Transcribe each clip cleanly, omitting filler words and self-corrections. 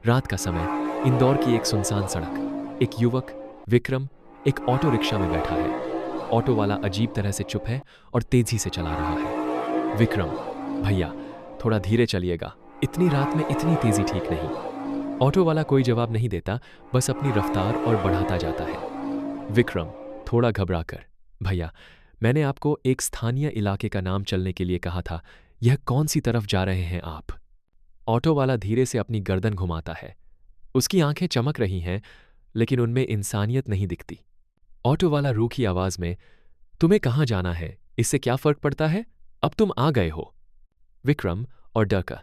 रात का समय, इंदौर की एक सुनसान सड़क। एक युवक, विक्रम, एक ऑटो रिक्शा में बैठा है। ऑटो वाला अजीब तरह से चुप है और तेजी से चला रहा है। विक्रम, भैया थोड़ा धीरे चलिएगा, इतनी रात में इतनी तेजी ठीक नहीं। ऑटो वाला कोई जवाब नहीं देता, बस अपनी रफ्तार और बढ़ाता जाता है। विक्रम थोड़ा घबराकर, भैया मैंने आपको एक स्थानीय इलाके का नाम चलने के लिए कहा था, यह कौन सी तरफ जा रहे हैं आप? ऑटो वाला धीरे से अपनी गर्दन घुमाता है। उसकी आंखें चमक रही हैं, लेकिन उनमें इंसानियत नहीं दिखती। ऑटो वाला रूखी आवाज में, तुम्हें कहाँ जाना है, इससे क्या फर्क पड़ता है, अब तुम आ गए हो। विक्रम और डरकर,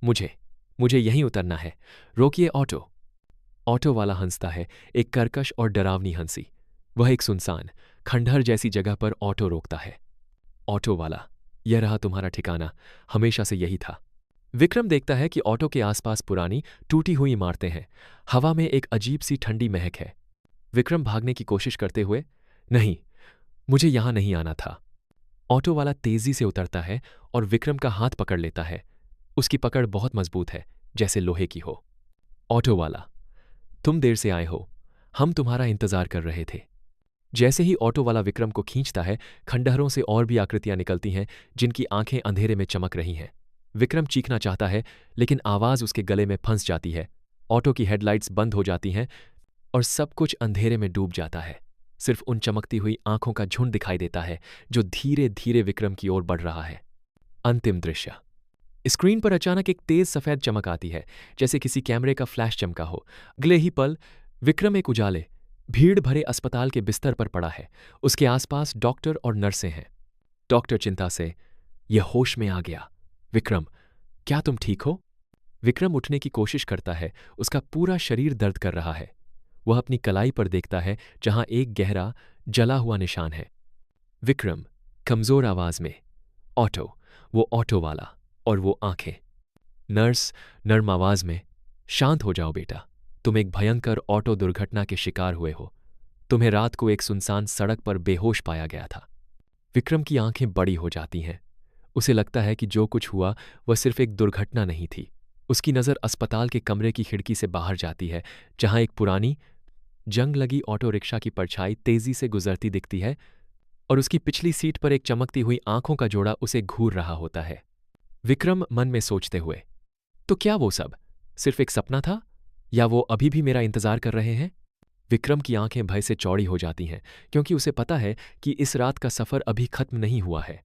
मुझे मुझे यहीं उतरना है, रोकिए ऑटो। ऑटो वाला हंसता है, एक कर्कश और डरावनी हंसी। वह एक सुनसान खंडहर जैसी जगह पर ऑटो रोकता है। ऑटो वाला, यह रहा तुम्हारा ठिकाना, हमेशा से यही था। विक्रम देखता है कि ऑटो के आसपास पुरानी टूटी हुई इमारतें हैं। हवा में एक अजीब सी ठंडी महक है। विक्रम भागने की कोशिश करते हुए, नहीं, मुझे यहां नहीं आना था। ऑटो वाला तेजी से उतरता है और विक्रम का हाथ पकड़ लेता है। उसकी पकड़ बहुत मजबूत है, जैसे लोहे की हो। ऑटो वाला, तुम देर से आए हो, हम तुम्हारा इंतजार कर रहे थे। जैसे ही ऑटो वाला विक्रम को खींचता है, खंडहरों से और भी आकृतियां निकलती हैं, जिनकी आंखें अंधेरे में चमक रही हैं। विक्रम चीखना चाहता है, लेकिन आवाज उसके गले में फंस जाती है। ऑटो की हेडलाइट्स बंद हो जाती हैं और सब कुछ अंधेरे में डूब जाता है। सिर्फ उन चमकती हुई आंखों का झुंड दिखाई देता है, जो धीरे धीरे विक्रम की ओर बढ़ रहा है। अंतिम दृश्य। स्क्रीन पर अचानक एक तेज सफेद चमक आती है, जैसे किसी कैमरे का फ्लैश चमका हो। अगले ही पल विक्रम एक उजाले, भीड़ भरे अस्पताल के बिस्तर पर पड़ा है। उसके आसपास डॉक्टर और नर्सें हैं। डॉक्टर चिंता से, यह होश में आ गया। विक्रम, क्या तुम ठीक हो? विक्रम उठने की कोशिश करता है, उसका पूरा शरीर दर्द कर रहा है। वह अपनी कलाई पर देखता है, जहां एक गहरा जला हुआ निशान है। विक्रम कमजोर आवाज में, ऑटो, वो ऑटो वाला और वो आंखें। नर्स नर्म आवाज में, शांत हो जाओ बेटा, तुम एक भयंकर ऑटो दुर्घटना के शिकार हुए हो। तुम्हें रात को एक सुनसान सड़क पर बेहोश पाया गया था। विक्रम की आंखें बड़ी हो जाती हैं। उसे लगता है कि जो कुछ हुआ वह सिर्फ एक दुर्घटना नहीं थी। उसकी नज़र अस्पताल के कमरे की खिड़की से बाहर जाती है, जहां एक पुरानी जंग लगी ऑटो रिक्शा की परछाई तेजी से गुजरती दिखती है और उसकी पिछली सीट पर एक चमकती हुई आंखों का जोड़ा उसे घूर रहा होता है। विक्रम मन में सोचते हुए, तो क्या वो सब सिर्फ एक सपना था, या वो अभी भी मेरा इंतजार कर रहे हैं? विक्रम की आंखें भय से चौड़ी हो जाती हैं, क्योंकि उसे पता है कि इस रात का सफर अभी खत्म नहीं हुआ है।